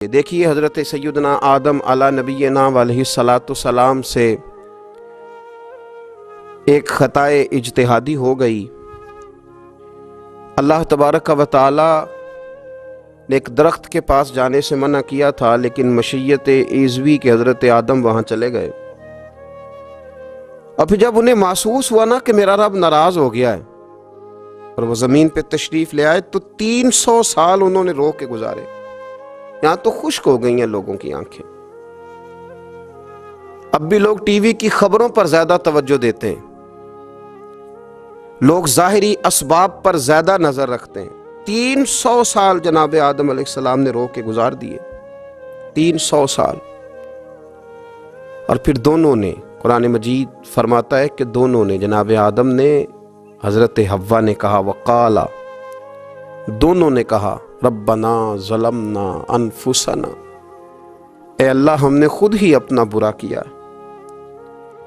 دیکھیے حضرت سیدنا آدم علی نبینا علیہ الصلاۃ والسلام سے ایک خطائے اجتہادی ہو گئی۔ اللہ تبارک و تعالی نے ایک درخت کے پاس جانے سے منع کیا تھا، لیکن مشیت عیزوی کے حضرت آدم وہاں چلے گئے۔ اور پھر جب انہیں محسوس ہوا نا کہ میرا رب ناراض ہو گیا ہے اور وہ زمین پہ تشریف لے آئے، تو 300 سال انہوں نے رو کے گزارے۔ یہاں تو خشک ہو گئی ہیں لوگوں کی آنکھیں۔ اب بھی لوگ ٹی وی کی خبروں پر زیادہ توجہ دیتے ہیں، لوگ ظاہری اسباب پر زیادہ نظر رکھتے ہیں۔ 300 سال جناب آدم علیہ السلام نے رو کے گزار دیے، 300 سال۔ اور پھر دونوں نے، قرآن مجید فرماتا ہے کہ دونوں نے، جناب آدم نے، حضرت حوا نے کہا، وقالا، دونوں نے کہا، ربنا ظلمنا انفسنا، اے اللہ ہم نے خود ہی اپنا برا کیا ہے،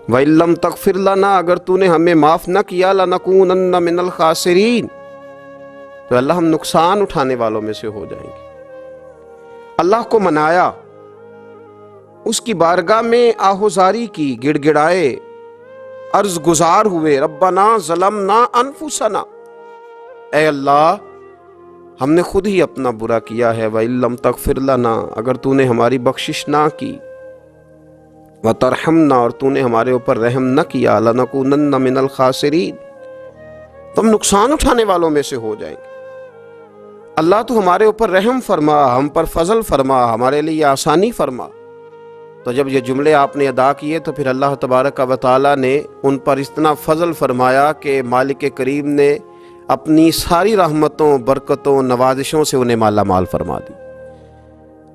وَإِن لَّمْ تَغْفِرْ لَنَا، اگر تو نے ہمیں معاف نہ کیا، لَنَكُونَنَّ مِنَ الْخَاسِرِينَ، تو اللہ ہم نقصان اٹھانے والوں میں سے ہو جائیں گے۔ اللہ کو منایا، اس کی بارگاہ میں آہوزاری کی، گڑ گڑائے، عرض گزار ہوئے، ربنا ظلمنا انفسنا، اے اللہ ہم نے خود ہی اپنا برا کیا ہے، وَإِن لَّمْ تَغْفِرْ لَنَا، اگر تو نے ہماری بخشش نہ کی، وَتَرْحَمْنَا، اور تو نے ہمارے اوپر رحم نہ کیا، لَنَكُونَنَّ مِنَ الْخَاسِرِينَ، تو ہم نقصان اٹھانے والوں میں سے ہو جائیں گے۔ اللہ تو ہمارے اوپر رحم فرما، ہم پر فضل فرما، ہمارے لیے آسانی فرما۔ تو جب یہ جملے آپ نے ادا کیے تو پھر اللہ تبارک و تعالیٰ نے ان پر اتنا فضل فرمایا کہ مالک کریم نے اپنی ساری رحمتوں، برکتوں، نوازشوں سے انہیں مالا مال فرما دی۔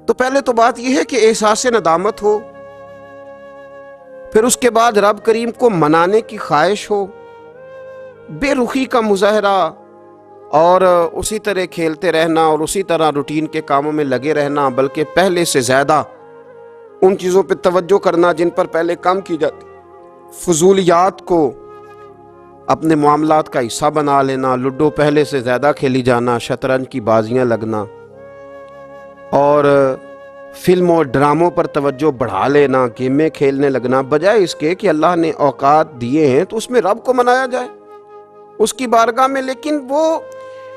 تو پہلے تو بات یہ ہے کہ احساس ندامت ہو، پھر اس کے بعد رب کریم کو منانے کی خواہش ہو، بے رخی کا مظاہرہ، اور اسی طرح کھیلتے رہنا اور اسی طرح روٹین کے کاموں میں لگے رہنا، بلکہ پہلے سے زیادہ ان چیزوں پہ توجہ کرنا جن پر پہلے کام کی جاتی، فضولیات کو اپنے معاملات کا حصہ بنا لینا، لوڈو پہلے سے زیادہ کھیلی جانا، شطرنج کی بازیاں لگنا، اور فلموں اور ڈراموں پر توجہ بڑھا لینا، گیمیں کھیلنے لگنا، بجائے اس کے کہ اللہ نے اوقات دیے ہیں تو اس میں رب کو منایا جائے اس کی بارگاہ میں۔ لیکن وہ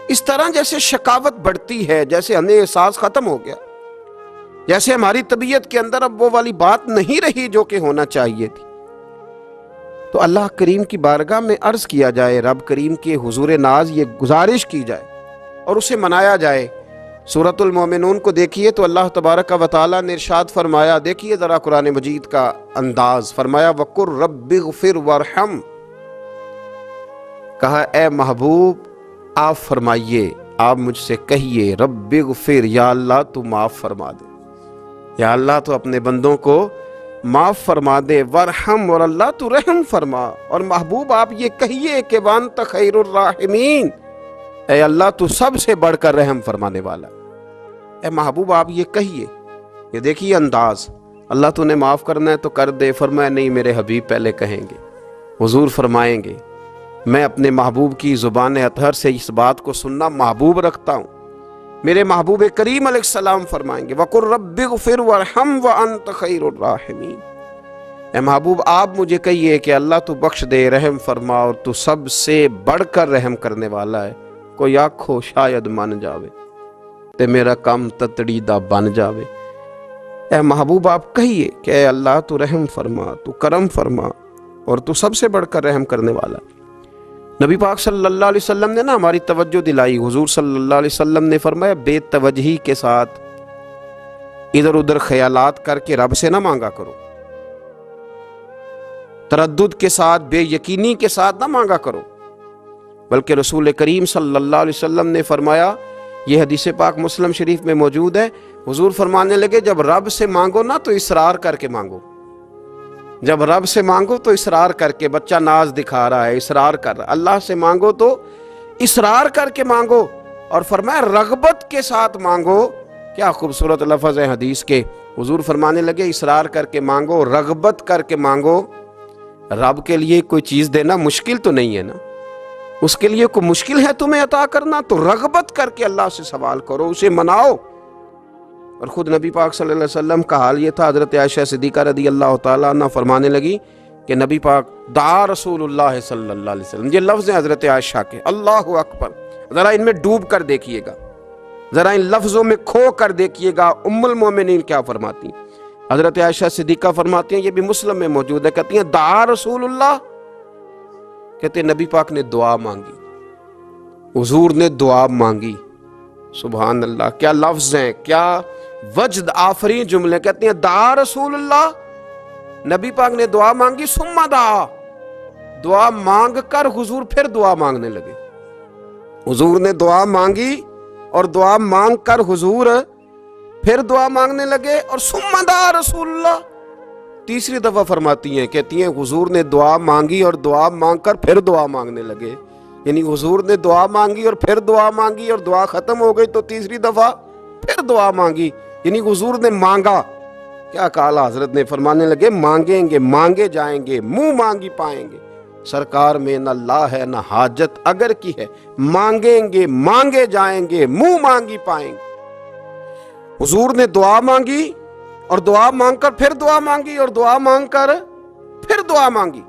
اس طرح جیسے شکاوت بڑھتی ہے، جیسے ہمیں احساس ختم ہو گیا، جیسے ہماری طبیعت کے اندر اب وہ والی بات نہیں رہی جو کہ ہونا چاہیے تھی، تو اللہ کریم کی بارگاہ میں عرض کیا جائے، رب کریم کے حضور ناز یہ گزارش کی جائے اور اسے منایا جائے۔ سورۃ المومنون کو دیکھیے تو اللہ تبارک و تعالیٰ نے ارشاد فرمایا، دیکھیے ذرا قرآن مجید کا انداز، فرمایا وَقُلْ رَبِّ اغْفِرْ وَارْحَمْ، کہا اے محبوب آپ فرمائیے، آپ مجھ سے کہیے، رب اغفر، یا اللہ تو معاف فرما دے، یا اللہ تو اپنے بندوں کو معاف فرما دے، ورحم، اور اللہ تو رحم فرما، اور محبوب آپ یہ کہیے کہ وانت خیر الراحمین، اے اللہ تو سب سے بڑھ کر رحم فرمانے والا، اے محبوب آپ یہ کہیے۔ یہ دیکھیے انداز، اللہ تو نے معاف کرنا ہے تو کر دے، فرمایا نہیں میرے حبیب پہلے کہیں گے، حضور فرمائیں گے، میں اپنے محبوب کی زبان اطہر سے اس بات کو سننا محبوب رکھتا ہوں۔ میرے محبوب کریم علیہ السلام فرمائیں گے، وَقُلْ رَبِّ اغْفِرْ وَارْحَمْ وَأَنْتَ خَيْرُ الرَّاحِمِينَ، اے محبوب آپ مجھے کہیے کہ اللہ تو بخش دے، رحم فرما، اور تو سب سے بڑھ کر رحم کرنے والا ہے، کوئی آکھو شاید من جاوے تے میرا کام تتڑی دا بن جاوے۔ اے محبوب آپ کہیے کہ اے اللہ تو رحم فرما، تو کرم فرما، اور تو سب سے بڑھ کر رحم کرنے والا ہے۔ نبی پاک صلی اللہ علیہ وسلم نے نا ہماری توجہ دلائی، حضور صلی اللہ علیہ وسلم نے فرمایا بے توجہی کے ساتھ ادھر ادھر خیالات کر کے رب سے نہ مانگا کرو، تردد کے ساتھ، بے یقینی کے ساتھ نہ مانگا کرو، بلکہ رسول کریم صلی اللہ علیہ وسلم نے فرمایا، یہ حدیث پاک مسلم شریف میں موجود ہے، حضور فرمانے لگے جب رب سے مانگو نا تو اصرار کر کے مانگو، جب رب سے مانگو تو اصرار کر کے، بچہ ناز دکھا رہا ہے اصرار کر رہا ہے، اللہ سے مانگو تو اصرار کر کے مانگو، اور فرمایا رغبت کے ساتھ مانگو۔ کیا خوبصورت لفظ ہے حدیث کے، حضور فرمانے لگے اصرار کر کے مانگو، رغبت کر کے مانگو۔ رب کے لیے کوئی چیز دینا مشکل تو نہیں ہے نا، اس کے لیے کوئی مشکل ہے تمہیں عطا کرنا؟ تو رغبت کر کے اللہ سے سوال کرو، اسے مناؤ، اور خود نبی پاک صلی اللہ علیہ وسلم کا حال یہ تھا، حضرت عائشہ صدیقہ رضی اللہ تعالیٰ عنہ فرمانے لگی کہ نبی پاک دعا رسول اللہ صلی اللہ علیہ وسلم، یہ لفظ ہیں حضرت عائشہ کے، اللہ اکبر، ذرا ان میں ڈوب کر دیکھیے گا، ذرا ان لفظوں میں کھو کر دیکھیے گا ام المومنین کیا فرماتی ہیں۔ حضرت عائشہ صدیقہ فرماتی ہیں، یہ بھی مسلم میں موجود ہے، کہتی ہیں دعا رسول اللہ، کہتے ہیں نبی پاک نے دعا مانگی، حضور نے دعا مانگی۔ سبحان اللہ، کیا لفظ ہیں، کیا وجد آفرین جملے، کہتے ہیں دعا رسول اللہ، نبی پاک نے دعا مانگی، ثم دعا، دعا مانگ کر حضور پھر دعا مانگنے لگے۔ حضور نے دعا مانگی اور دعا مانگ کر حضور پھر دعا مانگنے لگے، اور ثم دعا رسول اللہ، تیسری دفعہ فرماتی ہیں، کہتی ہیں حضور نے دعا مانگی اور دعا مانگ کر پھر دعا مانگنے لگے، یعنی حضور نے دعا مانگی اور پھر دعا مانگی اور دعا ختم ہو گئی تو تیسری دفعہ پھر دعا مانگی، یعنی حضور نے مانگا۔ کیا کہا حضرت نے، فرمانے لگے مانگیں گے مانگے جائیں گے، منہ مانگی پائیں گے، سرکار میں نہ لا ہے نہ حاجت اگر کی ہے، مانگیں گے مانگے جائیں گے، منہ مانگی پائیں گے۔ حضور نے دعا مانگی اور دعا مانگ کر پھر دعا مانگی اور دعا مانگ کر پھر دعا مانگی،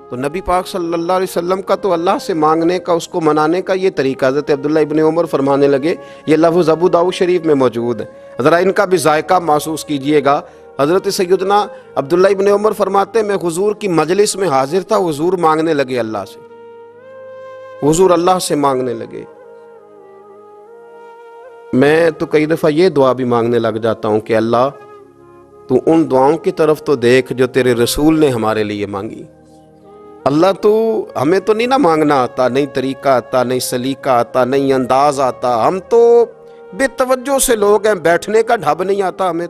تو نبی پاک صلی اللہ علیہ وسلم کا تو اللہ سے مانگنے کا، اس کو منانے کا یہ طریقہ، حضرت عبداللہ ابن عمر فرمانے لگے، یہ لفظ ابو داؤد شریف میں موجود ہے، ذرا ان کا بھی ذائقہ محسوس کیجئے گا۔ حضرت سیدنا عبداللہ ابن عمر فرماتے ہیں، میں حضور کی مجلس میں حاضر تھا، حضور مانگنے لگے اللہ سے، حضور اللہ سے مانگنے لگے۔ میں تو کئی دفعہ یہ دعا بھی مانگنے لگ جاتا ہوں کہ اللہ تو ان دعاؤں کی طرف تو دیکھ جو تیرے رسول نے ہمارے لیے مانگی۔ اللہ تو ہمیں تو نہیں نہ مانگنا آتا، نہیں طریقہ آتا، نہیں سلیقہ آتا، نہیں انداز آتا، ہم تو بے توجہ سے لوگ ہیں، بیٹھنے کا ڈھب نہیں آتا ہمیں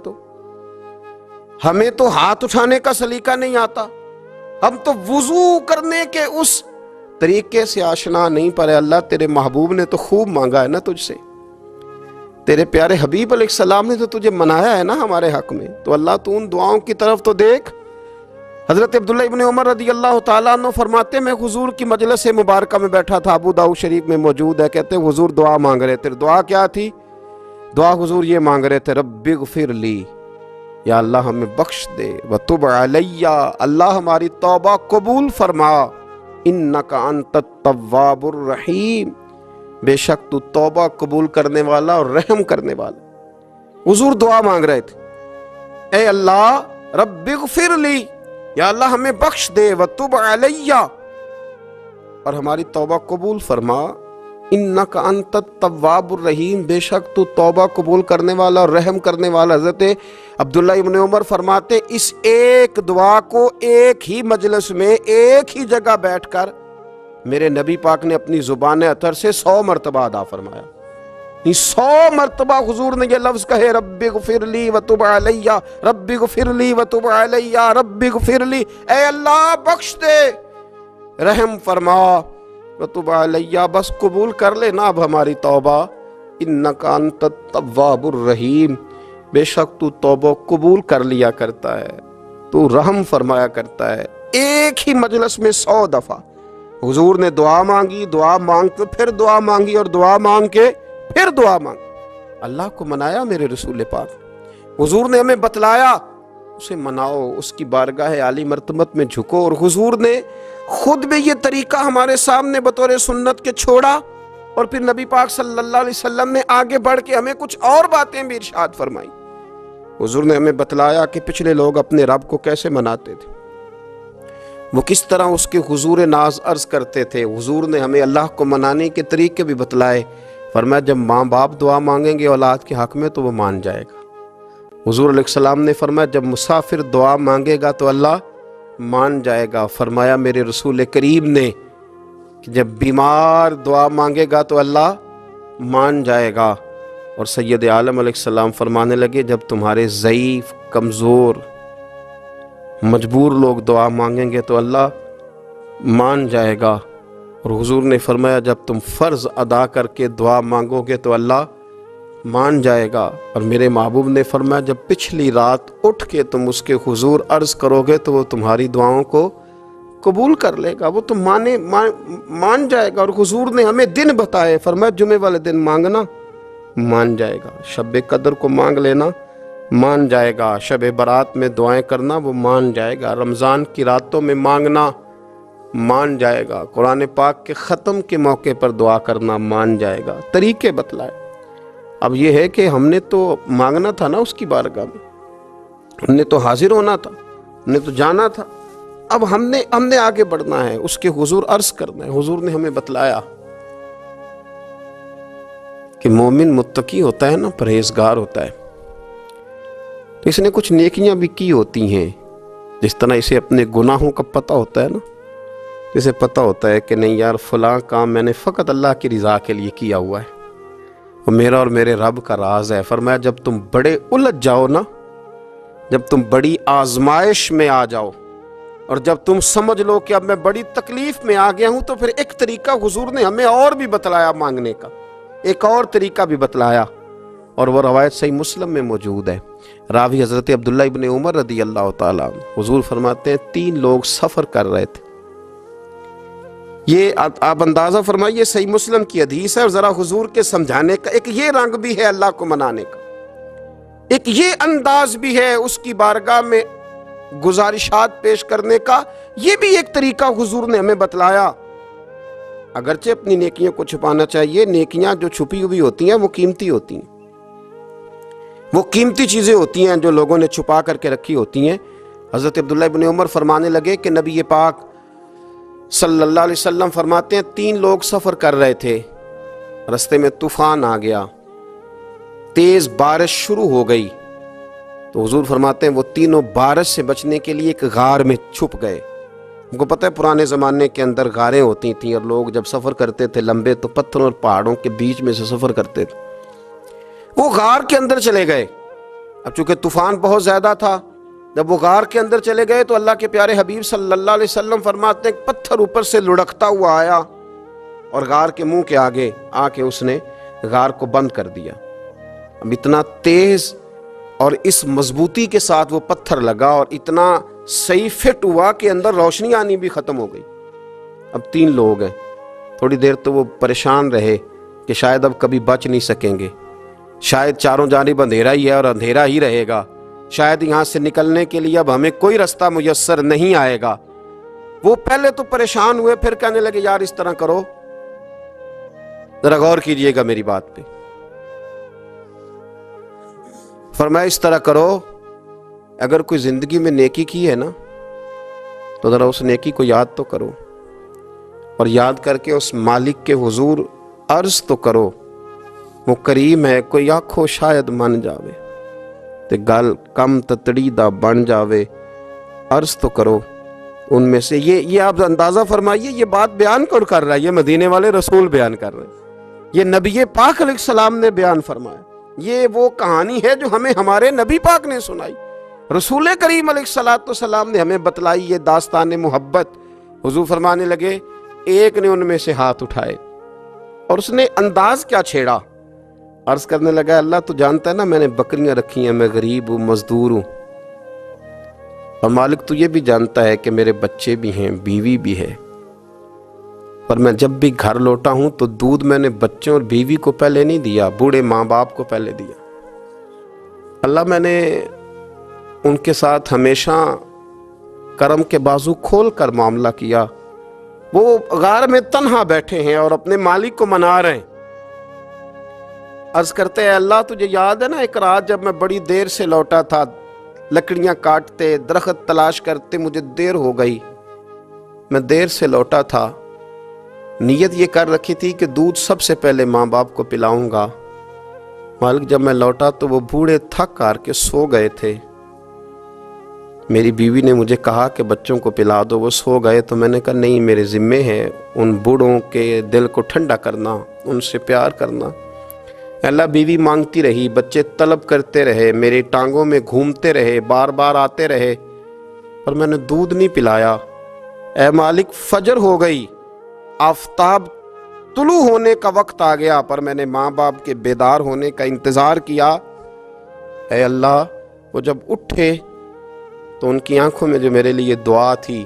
تو ہاتھ اٹھانے کا سلیقہ نہیں آتا، ہم تو وضو کرنے کے اس طریقے سے آشنا نہیں، پر اللہ تیرے محبوب نے تو خوب مانگا ہے نا تجھ سے، تیرے پیارے حبیب علیہ السلام نے تو تجھے منایا ہے نا ہمارے حق میں، تو اللہ تو ان دعاؤں کی طرف تو دیکھ۔ حضرت عبداللہ ابن عمر رضی اللہ تعالیٰ عنہ فرماتے میں حضور کی مجلس مبارکہ میں بیٹھا تھا، ابو داؤد شریف میں موجود ہے، کہتے حضور دعا مانگ رہے تھے، دعا کیا تھی؟ دعا حضور یہ مانگ رہے تھے، رب اغفر لی، یا اللہ ہمیں بخش دے، وتب علیہ، اللہ ہماری توبہ قبول فرما، انک انت التواب الرحیم، بے شک تو توبہ قبول کرنے والا اور رحم کرنے والا۔ حضور دعا مانگ رہے تھے، اے اللہ رب اغفر لی، یا اللہ ہمیں بخش دے، وتب علیہ، اور ہماری توبہ قبول فرما، انک انت التواب الرحیم، بے شک تو توبہ قبول کرنے والا اور رحم کرنے والا۔ حضرت عبداللہ ابن عمر فرماتے اس ایک دعا کو ایک ہی مجلس میں ایک ہی جگہ بیٹھ کر میرے نبی پاک نے اپنی زبان اطہر سے 100 مرتبہ ادا فرمایا، 100 مرتبہ حضور نے یہ لفظ کہے، رب اغفر لی وتب علیہ، رب اغفر لی وتب علیہ، رب اغفر لی، اے اللہ بخش دے، رحم فرما، وتب علیہ، بس قبول کر لے نا اب ہماری توبہ، انک انت التواب الرحیم، بے شک تو توبہ قبول کر لیا کرتا ہے، تو رحم فرمایا کرتا ہے۔ ایک ہی مجلس میں 100 دفعہ حضور نے دعا مانگی، دعا مانگ کے پھر دعا مانگی اور دعا مانگ کے پھر دعا مانگی، اللہ کو منایا میرے رسول پاک، حضور نے ہمیں بتلایا، اسے مناؤ، اس کی بارگاہ عالی مرتبت میں جھکو، اور حضور نے خود بھی یہ طریقہ ہمارے سامنے بطور سنت کے چھوڑا، اور پھر نبی پاک صلی اللہ علیہ وسلم نے آگے بڑھ کے ہمیں کچھ اور باتیں بھی ارشاد فرمائی۔ حضور نے ہمیں بتلایا کہ پچھلے لوگ اپنے رب کو کیسے مناتے تھے، وہ کس طرح اس کے حضور ناز عرض کرتے تھے۔ حضور نے ہمیں اللہ کو منانے کے طریقے بھی بتلائے، فرمایا جب ماں باپ دعا مانگیں گے اولاد کے حق میں تو وہ مان جائے گا۔ حضور علیہ السلام نے فرمایا جب مسافر دعا مانگے گا تو اللہ مان جائے گا۔ فرمایا میرے رسول کریم نے کہ جب بیمار دعا مانگے گا تو اللہ مان جائے گا۔ اور سید عالم علیہ السلام فرمانے لگے جب تمہارے ضعیف، کمزور، مجبور لوگ دعا مانگیں گے تو اللہ مان جائے گا۔ اور حضور نے فرمایا جب تم فرض ادا کر کے دعا مانگو گے تو اللہ مان جائے گا۔ اور میرے محبوب نے فرمایا جب پچھلی رات اٹھ کے تم اس کے حضور عرض کرو گے تو وہ تمہاری دعاؤں کو قبول کر لے گا، وہ تو مان جائے گا۔ اور حضور نے ہمیں دن بتائے، فرمایا جمعے والے دن مانگنا مان جائے گا، شب قدر کو مانگ لینا مان جائے گا. شب برات میں دعائیں کرنا وہ مان جائے گا. رمضان کی راتوں میں مانگنا مان جائے گا. قرآن پاک کے ختم کے موقع پر دعا کرنا مان جائے گا. طریقے بتلائے. اب یہ ہے کہ ہم نے تو مانگنا تھا نا اس کی بارگاہ میں, ہم نے تو حاضر ہونا تھا, ہم نے تو جانا تھا. اب ہم نے آگے بڑھنا ہے, اس کے حضور عرض کرنا ہے. حضور نے ہمیں بتلایا کہ مومن متقی ہوتا ہے نا, پرہیزگار ہوتا ہے, تو اس نے کچھ نیکیاں بھی کی ہوتی ہیں. جس طرح اسے اپنے گناہوں کا پتہ ہوتا ہے نا, اسے پتہ ہوتا ہے کہ نہیں یار فلاں کام میں نے فقط اللہ کی رضا کے لیے کیا ہوا ہے, اور میرا اور میرے رب کا راز ہے. فرمایا جب تم بڑے الجھ جاؤ نا, جب تم بڑی آزمائش میں آ جاؤ, اور جب تم سمجھ لو کہ اب میں بڑی تکلیف میں آ گیا ہوں, تو پھر ایک طریقہ حضور نے ہمیں اور بھی بتلایا مانگنے کا, ایک اور طریقہ بھی بتلایا, اور وہ روایت صحیح مسلم میں موجود ہے. راوی حضرت عبداللہ ابن عمر رضی اللہ تعالیٰ عنہ. حضور فرماتے ہیں 3 لوگ سفر کر رہے تھے. یہ آپ اندازہ فرمائیے, صحیح مسلم کی حدیث ہے, اور ذرا حضور کے سمجھانے کا ایک یہ رنگ بھی ہے اللہ کو منانے کا, ایک یہ انداز بھی ہے اس کی بارگاہ میں گزارشات پیش کرنے کا. یہ بھی ایک طریقہ حضور نے ہمیں بتلایا. اگرچہ اپنی نیکیوں کو چھپانا چاہیے, نیکیاں جو چھپی ہوئی ہوتی ہیں وہ قیمتی ہوتی ہیں, وہ قیمتی چیزیں ہوتی ہیں جو لوگوں نے چھپا کر کے رکھی ہوتی ہیں. حضرت عبداللہ ابن عمر فرمانے لگے کہ نبی پاک صلی اللہ علیہ وسلم فرماتے ہیں 3 لوگ سفر کر رہے تھے, رستے میں طوفان آ گیا, تیز بارش شروع ہو گئی, تو حضور فرماتے ہیں وہ تینوں بارش سے بچنے کے لیے ایک غار میں چھپ گئے. ان کو پتہ ہے پرانے زمانے کے اندر غاریں ہوتی تھیں, اور لوگ جب سفر کرتے تھے لمبے تو پتھروں اور پہاڑوں کے بیچ میں سے سفر کرتے تھے. وہ غار کے اندر چلے گئے. اب چونکہ طوفان بہت زیادہ تھا, جب وہ غار کے اندر چلے گئے تو اللہ کے پیارے حبیب صلی اللہ علیہ وسلم فرماتے ہیں پتھر اوپر سے لڑکتا ہوا آیا, اور غار کے منہ کے آگے آ کے اس نے غار کو بند کر دیا. اب اتنا تیز اور اس مضبوطی کے ساتھ وہ پتھر لگا, اور اتنا صحیح فٹ ہوا کہ اندر روشنی آنی بھی ختم ہو گئی. اب 3 لوگ ہیں. تھوڑی دیر تو وہ پریشان رہے کہ شاید اب کبھی بچ نہیں سکیں گے, شاید چاروں جانب اندھیرا ہی ہے اور اندھیرا ہی رہے گا, شاید یہاں سے نکلنے کے لیے اب ہمیں کوئی رستہ میسر نہیں آئے گا. وہ پہلے تو پریشان ہوئے, پھر کہنے لگے یار اس طرح کرو, ذرا غور کیجئے گا میری بات پہ. فرمایا اس طرح کرو, اگر کوئی زندگی میں نیکی کی ہے نا تو ذرا اس نیکی کو یاد تو کرو, اور یاد کر کے اس مالک کے حضور عرض تو کرو, وہ کریم ہے, کوئی آنکھو شاید من جاوے تے گل کم تتڑی دا بن جاوے. عرض تو کرو ان میں سے. یہ آپ اندازہ فرمائیے, یہ بات بیان کون کر رہا ہے؟ یہ مدینے والے رسول بیان کر رہے ہیں, یہ نبی پاک علیہ السلام نے بیان فرمایا. یہ وہ کہانی ہے جو ہمیں ہمارے نبی پاک نے سنائی, رسول کریم علیہ السلام نے ہمیں بتلائی. یہ داستان محبت. حضور فرمانے لگے ایک نے ان میں سے ہاتھ اٹھائے, اور اس نے انداز کیا چھیڑا, عرض کرنے لگا اللہ تو جانتا ہے نا میں نے بکریاں رکھی ہیں, میں غریب ہوں, مزدور ہوں, اور مالک تو یہ بھی جانتا ہے کہ میرے بچے بھی ہیں, بیوی بھی ہے, پر میں جب بھی گھر لوٹا ہوں تو دودھ میں نے بچوں اور بیوی کو پہلے نہیں دیا, بوڑھے ماں باپ کو پہلے دیا. اللہ میں نے ان کے ساتھ ہمیشہ کرم کے بازو کھول کر معاملہ کیا. وہ غار میں تنہا بیٹھے ہیں اور اپنے مالک کو منا رہے ہیں. عرض کرتے ہیں اللہ تجھے یاد ہے نا ایک رات جب میں بڑی دیر سے لوٹا تھا, لکڑیاں کاٹتے, درخت تلاش کرتے, مجھے دیر ہو گئی, میں دیر سے لوٹا تھا, نیت یہ کر رکھی تھی کہ دودھ سب سے پہلے ماں باپ کو پلاؤں گا. مالک جب میں لوٹا تو وہ بوڑھے تھک کر کے سو گئے تھے. میری بیوی نے مجھے کہا کہ بچوں کو پلا دو, وہ سو گئے. تو میں نے کہا نہیں, میرے ذمے ہے ان بوڑھوں کے دل کو ٹھنڈا کرنا, ان سے پیار کرنا. اللہ بیوی مانگتی رہی, بچے طلب کرتے رہے, میری ٹانگوں میں گھومتے رہے, بار بار آتے رہے, پر میں نے دودھ نہیں پلایا. اے مالک فجر ہو گئی, آفتاب طلوع ہونے کا وقت آ گیا, پر میں نے ماں باپ کے بیدار ہونے کا انتظار کیا. اے اللہ وہ جب اٹھے تو ان کی آنکھوں میں جو میرے لیے دعا تھی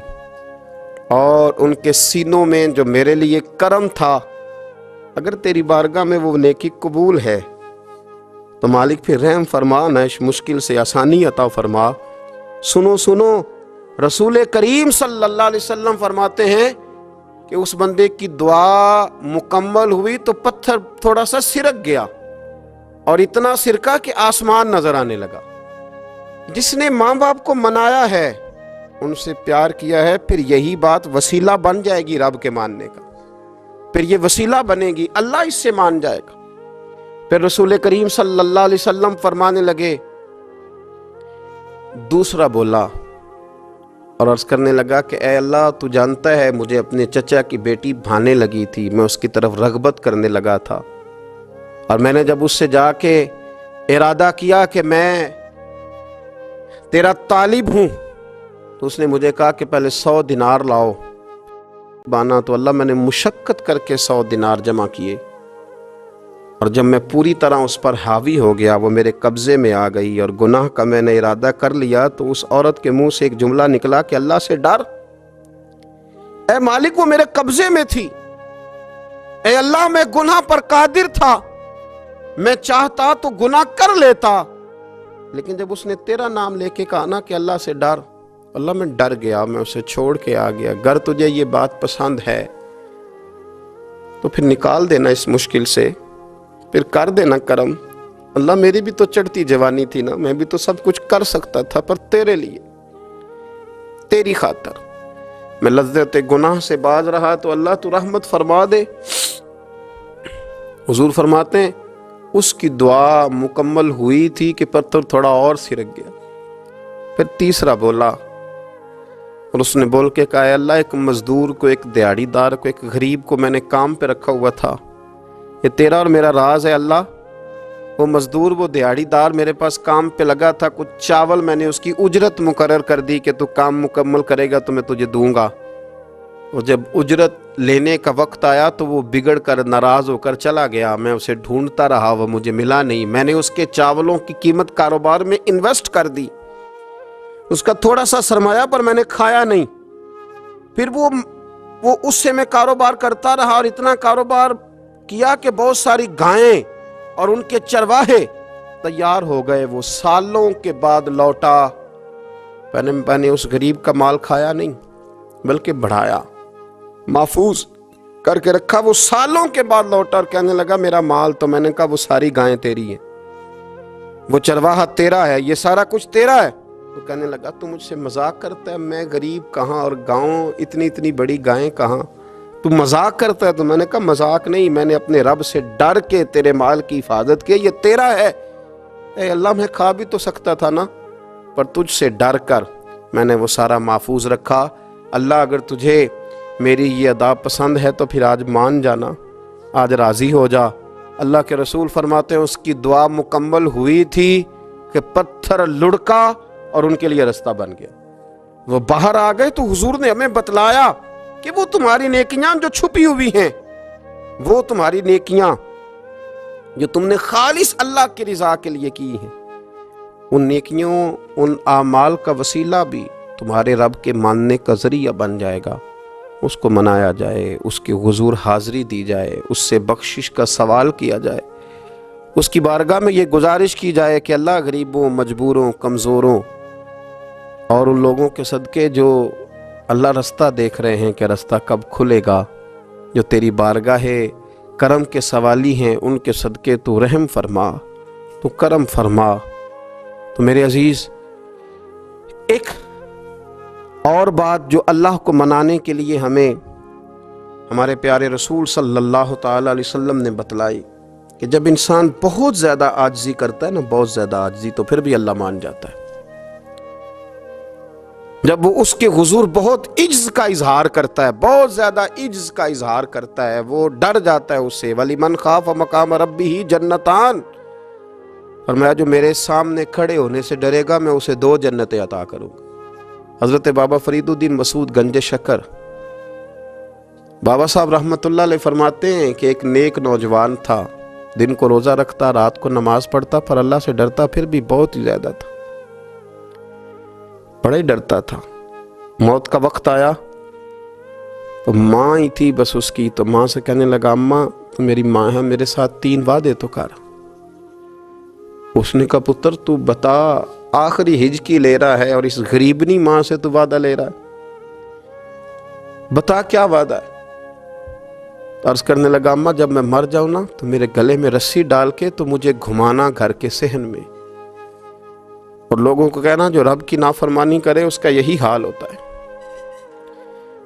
اور ان کے سینوں میں جو میرے لیے کرم تھا, اگر تیری بارگاہ میں وہ نیکی قبول ہے تو مالک پھر رحم فرما، نہ اس مشکل سے آسانی عطا فرما۔ سنو سنو، رسول کریم صلی اللہ علیہ وسلم فرماتے ہیں کہ اس بندے کی دعا مکمل ہوئی تو پتھر تھوڑا سا سرک گیا، اور اتنا سرکا کہ آسمان نظر آنے لگا۔ جس نے ماں باپ کو منایا ہے، ان سے پیار کیا ہے، پھر یہی بات وسیلہ بن جائے گی رب کے ماننے کا، پھر یہ وسیلہ بنے گی، اللہ اس سے مان جائے گا۔ پھر رسول کریم صلی اللہ علیہ وسلم فرمانے لگے، دوسرا بولا اور عرض کرنے لگا کہ اے اللہ، تو جانتا ہے مجھے اپنے چچا کی بیٹی بھانے لگی تھی، میں اس کی طرف رغبت کرنے لگا تھا، اور میں نے جب اس سے جا کے ارادہ کیا کہ میں تیرا طالب ہوں، تو اس نے مجھے کہا کہ پہلے 100 دینار لاؤ بانا، تو اللہ میں نے مشقت کر کے 100 دینار جمع کیے، اور جب میں پوری طرح اس پر حاوی ہو گیا، وہ میرے قبضے میں آ گئی اور گناہ کا میں نے ارادہ کر لیا، تو اس عورت کے منہ سے ایک جملہ نکلا کہ اللہ سے ڈر، اے مالک وہ میرے قبضے میں تھی، اے اللہ میں گناہ پر قادر تھا، میں چاہتا تو گناہ کر لیتا، لیکن جب اس نے تیرا نام لے کے کہا نا کہ اللہ سے ڈر، اللہ میں ڈر گیا، میں اسے چھوڑ کے آ گیا۔ اگر تجھے یہ بات پسند ہے تو پھر نکال دینا اس مشکل سے، پھر کر دینا کرم۔ اللہ میری بھی تو چڑھتی جوانی تھی نا، میں بھی تو سب کچھ کر سکتا تھا، پر تیرے لیے، تیری خاطر میں لذت گناہ سے باز رہا، تو اللہ تو رحمت فرما دے۔ حضور فرماتے ہیں اس کی دعا مکمل ہوئی تھی کہ پتھر تھوڑا اور سرک گیا۔ پھر تیسرا بولا، اور اس نے بول کے کہا، اے اللہ، ایک مزدور کو، ایک دیہڑی دار کو، ایک غریب کو میں نے کام پہ رکھا ہوا تھا، یہ تیرا اور میرا راز ہے اللہ۔ وہ مزدور، وہ دیہڑی دار میرے پاس کام پہ لگا تھا، کچھ چاول میں نے اس کی اجرت مقرر کر دی کہ تو کام مکمل کرے گا تو میں تجھے دوں گا، اور جب اجرت لینے کا وقت آیا تو وہ بگڑ کر ناراض ہو کر چلا گیا، میں اسے ڈھونڈتا رہا، وہ مجھے ملا نہیں، میں نے اس کے چاولوں کی قیمت کاروبار میں انویسٹ کر دی، اس کا تھوڑا سا سرمایہ پر میں نے کھایا نہیں، پھر وہ اس سے میں کاروبار کرتا رہا، اور اتنا کاروبار کیا کہ بہت ساری گائیں اور ان کے چرواہے تیار ہو گئے، وہ سالوں کے بعد لوٹا، میں نے اس غریب کا مال کھایا نہیں بلکہ بڑھایا، محفوظ کر کے رکھا، وہ سالوں کے بعد لوٹا اور کہنے لگا میرا مال، تو میں نے کہا وہ ساری گائیں تیری ہیں، وہ چرواہا تیرا ہے، یہ سارا کچھ تیرا ہے۔ تو کہنے لگا تو مجھ سے مذاق کرتا ہے، میں غریب کہاں اور گاؤں اتنی بڑی گائیں کہاں، تو مذاق کرتا ہے؟ تو میں نے کہا مذاق نہیں، میں نے اپنے رب سے ڈر کے تیرے مال کی حفاظت کی، یہ تیرا ہے۔ اے اللہ، میں کھا بھی تو سکتا تھا نا، پر تجھ سے ڈر کر میں نے وہ سارا محفوظ رکھا۔ اللہ اگر تجھے میری یہ ادا پسند ہے تو پھر آج مان جانا، آج راضی ہو جا۔ اللہ کے رسول فرماتے ہیں اس کی دعا مکمل ہوئی تھی کہ پتھر لڑکا اور ان کے لیے رستہ بن گیا، وہ باہر آ گئے۔ تو حضور نے ہمیں بتلایا کہ وہ تمہاری نیکیاں جو چھپی ہوئی ہیں، وہ تمہاری نیکیاں جو تم نے خالص اللہ کی رضا کے لیے کی ہیں، ان نیکیوں، ان اعمال کا وسیلہ بھی تمہارے رب کے ماننے کا ذریعہ بن جائے گا۔ اس کو منایا جائے، اس کے حضور حاضری دی جائے، اس سے بخشش کا سوال کیا جائے، اس کی بارگاہ میں یہ گزارش کی جائے کہ اللہ غریبوں، مجبوروں، کمزوروں اور ان لوگوں کے صدقے جو اللہ رستہ دیکھ رہے ہیں کہ رستہ کب کھلے گا، جو تیری بارگاہ کرم کے سوالی ہیں، ان کے صدقے تو رحم فرما، تو کرم فرما۔ تو میرے عزیز، ایک اور بات جو اللہ کو منانے کے لیے ہمیں ہمارے پیارے رسول صلی اللہ تعالی علیہ وسلم نے بتلائی کہ جب انسان بہت زیادہ عاجزی کرتا ہے نا، بہت زیادہ عاجزی، تو پھر بھی اللہ مان جاتا ہے۔ جب وہ اس کے حضور بہت عجز کا اظہار کرتا ہے، بہت زیادہ عجز کا اظہار کرتا ہے، وہ ڈر جاتا ہے اس سے۔ وَلِمَنْ خَافَ مَقَامَ رَبِّهِ جَنَّتَانِ، فرمایا جو میرے سامنے کھڑے ہونے سے ڈرے گا میں اسے 2 جنتیں عطا کروں گا۔ حضرت بابا فرید الدین مسعود گنج شکر بابا صاحب رحمۃ اللہ علیہ فرماتے ہیں کہ ایک نیک نوجوان تھا، دن کو روزہ رکھتا، رات کو نماز پڑھتا، پر اللہ سے ڈرتا پھر بھی بہت ہی زیادہ تھا، بڑا ہی ڈرتا تھا۔ موت کا وقت آیا تو ماں ہی تھی بس اس کی، تو ماں سے کہنے لگا اماں تو میری ماں ہے، میرے ساتھ 3 وعدے تو کر۔ اس نے کہا پتر تو بتا، آخری ہجکی لے رہا ہے اور اس غریبنی ماں سے تو وعدہ لے رہا ہے، بتا کیا وعدہ ہے؟ عرض کرنے لگا اماں جب میں مر جاؤں نا تو میرے گلے میں رسی ڈال کے تو مجھے گھمانا گھر کے صحن میں، اور لوگوں کو کہنا جو رب کی نافرمانی کرے اس کا یہی حال ہوتا ہے۔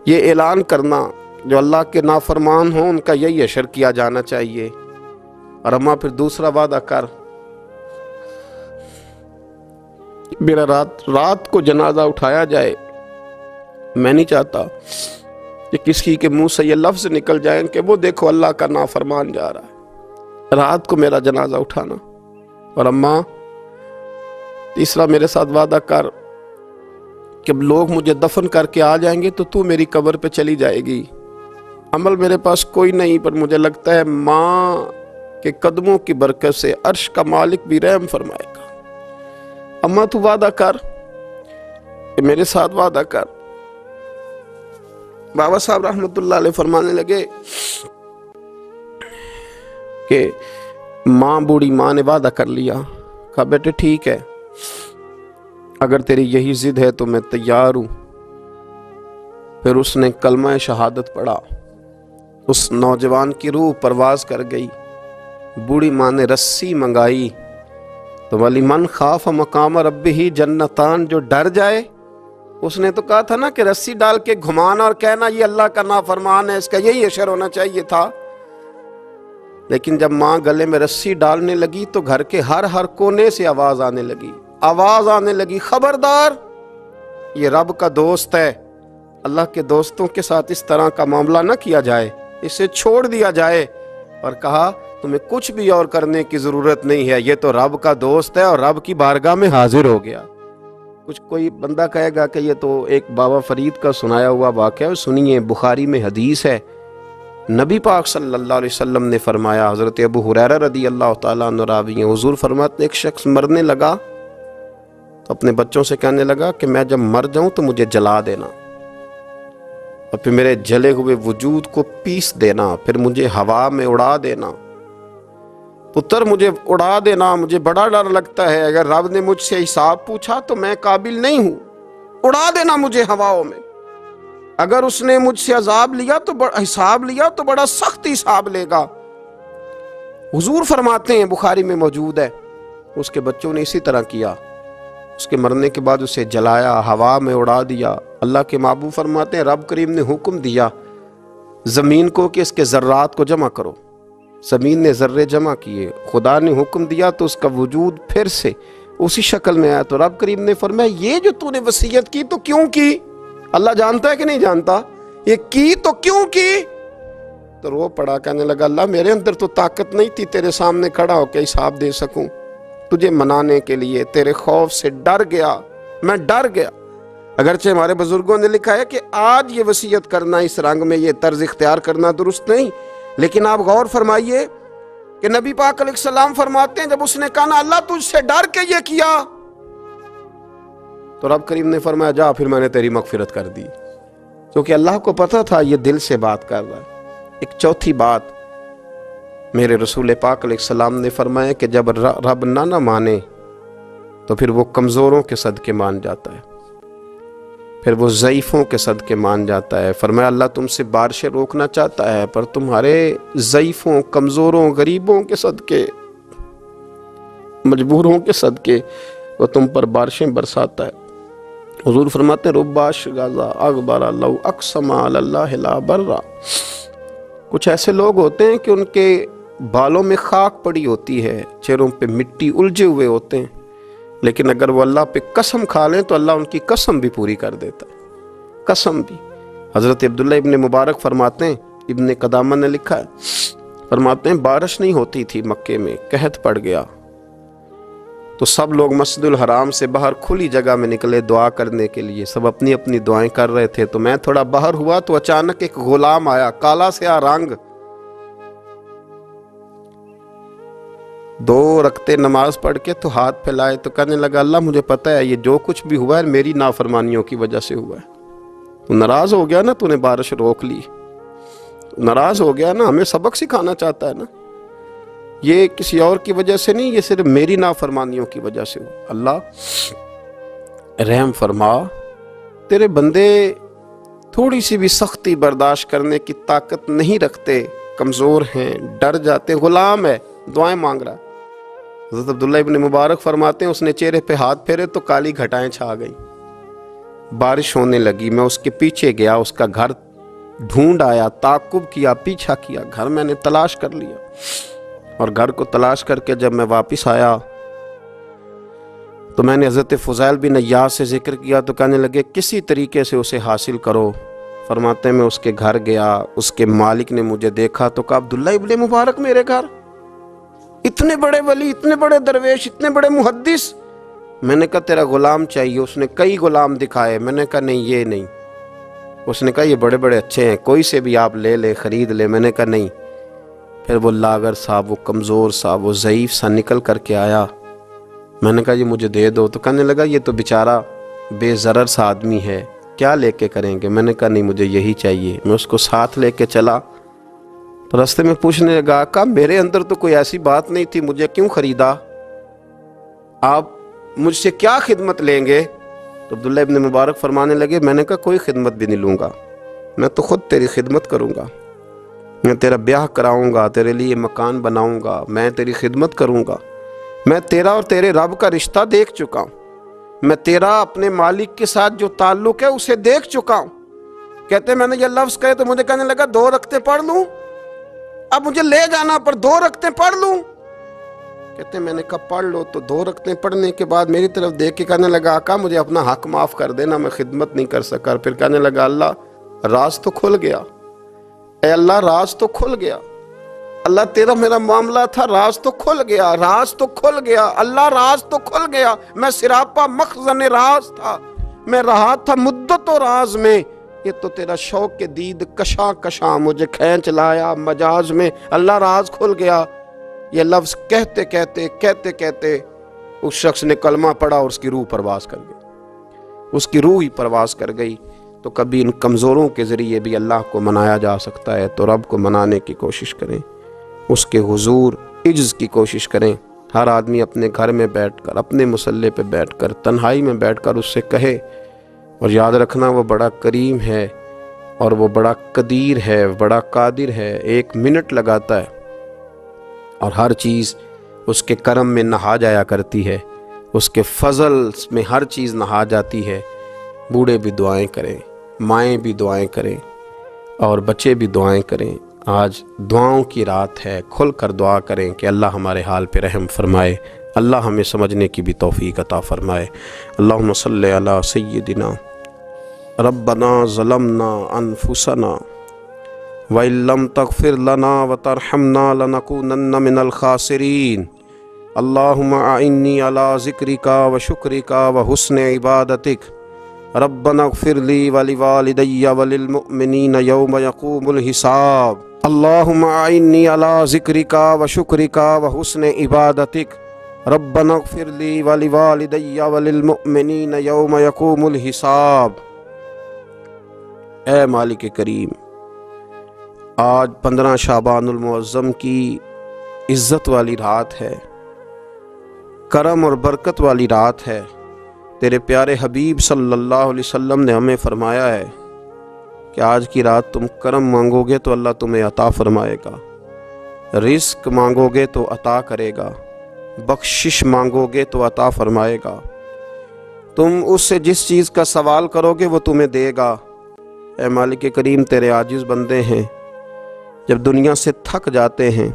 یہ اعلان کرنا جو اللہ کے نافرمان ہوں ان کا یہی اشر کیا جانا چاہیے۔ اور اماں پھر دوسرا وعدہ کر، میرا رات کو جنازہ اٹھایا جائے، میں نہیں چاہتا کہ کسی کے منہ سے یہ لفظ نکل جائیں کہ وہ دیکھو اللہ کا نافرمان جا رہا ہے، رات کو میرا جنازہ اٹھانا۔ اور اماں تیسرا میرے ساتھ وعدہ کر کہ لوگ مجھے دفن کر کے آ جائیں گے تو تو میری قبر پہ چلی جائے گی، عمل میرے پاس کوئی نہیں، پر مجھے لگتا ہے ماں کے قدموں کی برکت سے عرش کا مالک بھی رحم فرمائے گا۔ اماں تو وعدہ کر کہ میرے ساتھ وعدہ کر۔ بابا صاحب رحمت اللہ علیہ فرمانے لگے کہ ماں بوڑھی ماں نے وعدہ کر لیا، کہا بیٹے ٹھیک ہے، اگر تیری یہی ضد ہے تو میں تیار ہوں۔ پھر اس نے کلمہ شہادت پڑھا، اس نوجوان کی روح پرواز کر گئی، بوڑھی ماں نے رسی منگائی تو ولی من خاف مقام ربہ جنتان، جو ڈر جائے، اس نے تو کہا تھا نا کہ رسی ڈال کے گھمانا اور کہنا یہ اللہ کا نافرمان ہے، اس کا یہی اشر ہونا چاہیے تھا۔ لیکن جب ماں گلے میں رسی ڈالنے لگی تو گھر کے ہر کونے سے آواز آنے لگی، خبردار یہ رب کا دوست ہے، اللہ کے دوستوں کے ساتھ اس طرح کا معاملہ نہ کیا جائے، اسے چھوڑ دیا جائے۔ اور کہا تمہیں کچھ بھی اور کرنے کی ضرورت نہیں ہے، یہ تو رب کا دوست ہے اور رب کی بارگاہ میں حاضر ہو گیا۔ کچھ کوئی بندہ کہے گا کہ یہ تو ایک بابا فرید کا سنایا ہوا واقعہ ہے، سنیے، بخاری میں حدیث ہے، نبی پاک صلی اللہ علیہ وسلم نے فرمایا، حضرت ابو ہریرہ رضی اللہ تعالیٰ عنہ راوی ہیں، حضور فرماتے ایک شخص مرنے لگا تو اپنے بچوں سے کہنے لگا کہ میں جب مر جاؤں تو مجھے جلا دینا، اور پھر میرے جلے ہوئے وجود کو پیس دینا، پھر مجھے ہوا میں اڑا دینا۔ پتر مجھے اڑا دینا، مجھے بڑا ڈر لگتا ہے، اگر رب نے مجھ سے حساب پوچھا تو میں قابل نہیں ہوں، اڑا دینا مجھے ہواؤں میں۔ اگر اس نے مجھ سے عذاب لیا تو حساب لیا تو بڑا سخت حساب لے گا۔ حضور فرماتے ہیں، بخاری میں موجود ہے، اس کے بچوں نے اسی طرح کیا، اس کے مرنے کے بعد اسے جلایا، ہوا میں اڑا دیا۔ اللہ کے محبوب فرماتے ہیں رب کریم نے حکم دیا زمین کو کہ اس کے ذرات کو جمع کرو، زمین نے ذرے جمع کیے، خدا نے حکم دیا تو اس کا وجود پھر سے اسی شکل میں آیا۔ تو رب کریم نے فرمایا یہ جو تو نے وصیت کی تو کیوں کی؟ اللہ جانتا ہے کہ نہیں جانتا؟ یہ کی تو کیوں کی؟ تو رو پڑا، کہنے لگا اللہ میرے اندر تو طاقت نہیں تھی تیرے سامنے کھڑا ہو کے حساب دے سکوں، تجھے منانے کے لیے تیرے خوف سے ڈر گیا، میں ڈر گیا۔ اگرچہ ہمارے بزرگوں نے لکھا ہے کہ آج یہ وصیت کرنا، اس رنگ میں یہ طرز اختیار کرنا درست نہیں، لیکن آپ غور فرمائیے کہ نبی پاک علیہ السلام فرماتے ہیں جب اس نے کہا نا اللہ تجھ سے ڈر کے یہ کیا، تو رب کریم نے فرمایا جا پھر میں نے تیری مغفرت کر دی، کیونکہ اللہ کو پتا تھا یہ دل سے بات کر رہا ہے۔ ایک چوتھی بات میرے رسول پاک علیہ السلام نے فرمایا کہ جب رب نہ مانے تو پھر وہ کمزوروں کے صدقے مان جاتا ہے، پھر وہ ضعیفوں کے صدقے مان جاتا ہے۔ فرمایا اللہ تم سے بارشیں روکنا چاہتا ہے پر تمہارے ضعیفوں، کمزوروں، غریبوں کے صدقے، مجبوروں کے صدقے وہ تم پر بارشیں برساتا ہے۔ حضور فرماتے ہیں رباش غازہ اغبر لو اقسم علی اللہ لا برا، کچھ ایسے لوگ ہوتے ہیں کہ ان کے بالوں میں خاک پڑی ہوتی ہے، چہروں پہ مٹی الجھے ہوئے ہوتے ہیں، لیکن اگر وہ اللہ پہ قسم کھا لیں تو اللہ ان کی قسم بھی پوری کر دیتا ہے، قسم بھی۔ حضرت عبداللہ ابن مبارک فرماتے ہیں، ابن قدامہ نے لکھا ہے، فرماتے ہیں بارش نہیں ہوتی تھی مکے میں، قحط پڑ گیا تو سب لوگ مسجد الحرام سے باہر کھلی جگہ میں نکلے دعا کرنے کے لیے، سب اپنی اپنی دعائیں کر رہے تھے، تو میں تھوڑا باہر ہوا تو اچانک ایک غلام آیا، کالا سیاہ رنگ، 2 رکعتیں نماز پڑھ کے تو ہاتھ پھیلائے تو کہنے لگا اللہ مجھے پتہ ہے یہ جو کچھ بھی ہوا ہے میری نافرمانیوں کی وجہ سے ہوا ہے، تو ناراض ہو گیا نا، تو نے بارش روک لی، ناراض ہو گیا نا، ہمیں سبق سکھانا چاہتا ہے نا۔ یہ کسی اور کی وجہ سے نہیں، یہ صرف میری نافرمانیوں کی وجہ سے ہو۔ اللہ رحم فرما، تیرے بندے تھوڑی سی بھی سختی برداشت کرنے کی طاقت نہیں رکھتے، کمزور ہیں، ڈر جاتے، غلام ہے، دعائیں مانگ رہا ہے۔ حضرت عبداللہ ابن مبارک فرماتے ہیں اس نے چہرے پہ ہاتھ پھیرے تو کالی گھٹائیں چھا گئیں، بارش ہونے لگی، میں اس کے پیچھے گیا، اس کا گھر ڈھونڈ آیا، تعقب کیا، پیچھا کیا، گھر میں نے تلاش کر لیا، اور گھر کو تلاش کر کے جب میں واپس آیا تو میں نے حضرت فضیل بن عیاض سے ذکر کیا تو کہنے لگے کسی طریقے سے اسے حاصل کرو۔ فرماتے ہیں میں اس کے گھر گیا، اس کے مالک نے مجھے دیکھا تو کہا عبداللہ ابن مبارک میرے گھر، اتنے بڑے ولی، اتنے بڑے درویش، اتنے بڑے محدث۔ میں نے کہا تیرا غلام چاہیے۔ اس نے کئی غلام دکھائے، میں نے کہا نہیں یہ نہیں۔ اس نے کہا یہ بڑے بڑے اچھے ہیں، کوئی سے بھی آپ لے لے، خرید لے۔ میں نے کہا نہیں۔ پھر وہ لاغر صاحب، وہ کمزور صاحب، وہ ضعیف سا نکل کر کے آیا۔ میں نے کہا یہ مجھے دے دو، تو کہنے لگا یہ تو بیچارہ بے ضرر سا آدمی ہے، کیا لے کے کریں گے؟ میں نے کہا نہیں مجھے یہی چاہیے۔ میں اس کو ساتھ لے کے چلا تو رستے میں پوچھنے لگا آقا میرے اندر تو کوئی ایسی بات نہیں تھی، مجھے کیوں خریدا؟ آپ مجھ سے کیا خدمت لیں گے؟ تو عبداللہ ابن مبارک فرمانے لگے میں نے کہا کوئی خدمت بھی نہیں لوں گا، میں تو خود تیری خدمت کروں گا، میں تیرا بیاہ کراؤں گا، تیرے لیے مکان بناؤں گا، میں تیری خدمت کروں گا۔ میں تیرا اور تیرے رب کا رشتہ دیکھ چکا ہوں، میں تیرا اپنے مالک کے ساتھ جو تعلق ہے اسے دیکھ چکا ہوں۔ کہتے میں نے یہ لفظ کہے تو مجھے کہنے لگا 2 رکعتیں پڑھ لوں؟ اب مجھے لے جانا پر 2 رکعتیں پڑھ لوں؟ کہتے میں نے کہا پڑھ لو۔ تو 2 رکعتیں پڑھنے کے بعد میری طرف دیکھ کے کہنے لگا آقا مجھے اپنا حق معاف کر دینا، میں خدمت نہیں کر سکا۔ پھر کہنے لگا اللہ راز تو کھل گیا، اے اللہ راز تو کھل گیا، اللہ تیرا میرا معاملہ تھا، راز تو کھل گیا، راز تو کھل گیا، اللہ راز تو کھل گیا۔ میں سراپا مخزن راز تھا، میں رہا تھا مدت و راز میں، یہ تو تیرا شوق کے دید کشاں کشاں مجھے کھینچ لایا مجاز میں، اللہ راز کھل گیا۔ یہ لفظ کہتے کہتے اس شخص نے کلمہ پڑھا اور اس کی روح پرواز کر گئی، اس کی روح ہی پرواز کر گئی۔ تو کبھی ان کمزوروں کے ذریعے بھی اللہ کو منایا جا سکتا ہے، تو رب کو منانے کی کوشش کریں، اس کے حضور عجز کی کوشش کریں۔ ہر آدمی اپنے گھر میں بیٹھ کر، اپنے مصلے پہ بیٹھ کر، تنہائی میں بیٹھ کر اس سے کہے، اور یاد رکھنا وہ بڑا کریم ہے اور وہ بڑا قدیر ہے، بڑا قادر ہے، 1 منٹ لگاتا ہے اور ہر چیز اس کے کرم میں نہا جایا کرتی ہے، اس کے فضل میں ہر چیز نہا جاتی ہے۔ بوڑھے بھی دعائیں کریں، مائیں بھی دعائیں کریں، اور بچے بھی دعائیں کریں۔ آج دعاؤں کی رات ہے، کھل کر دعا کریں کہ اللہ ہمارے حال پہ رحم فرمائے، اللہ ہمیں سمجھنے کی بھی توفیق عطا فرمائے۔ اللہم صلی علی سیدنا ربنا ظلمنا انفسنا وَإِن لَّمْ تَغْفِرْ لَنَا وَتَرْحَمْنَا لَنَكُونَنَّ مِنَ الْخَاسِرِينَ اللہم اعنی علی ذکرک وشکرک وحسن عبادتک ربنا اغفر لی ولوالدی وللمؤمنین یوم یقوم الحساب اللہم اعنی علی ذکرک وشکرک وحسن عبادتک ربنا اغفر لی ولوالدی وللمؤمنین یوم یقوم الحساب۔ اے مالک کریم، آج 15 شعبان المعظم کی عزت والی رات ہے، کرم اور برکت والی رات ہے۔ تیرے پیارے حبیب صلی اللہ علیہ وسلم نے ہمیں فرمایا ہے کہ آج کی رات تم کرم مانگو گے تو اللہ تمہیں عطا فرمائے گا، رزق مانگو گے تو عطا کرے گا، بخشش مانگو گے تو عطا فرمائے گا، تم اس سے جس چیز کا سوال کرو گے وہ تمہیں دے گا۔ اے مالک کریم، تیرے عاجز بندے ہیں، جب دنیا سے تھک جاتے ہیں،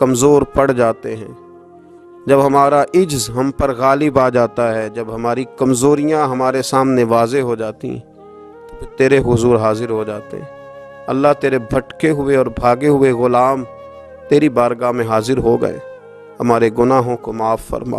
کمزور پڑ جاتے ہیں، جب ہمارا عجز ہم پر غالب آ جاتا ہے، جب ہماری کمزوریاں ہمارے سامنے واضح ہو جاتی ہیں تو پھر تیرے حضور حاضر ہو جاتے ہیں۔ اللہ تیرے بھٹکے ہوئے اور بھاگے ہوئے غلام تیری بارگاہ میں حاضر ہو گئے، ہمارے گناہوں کو معاف فرما۔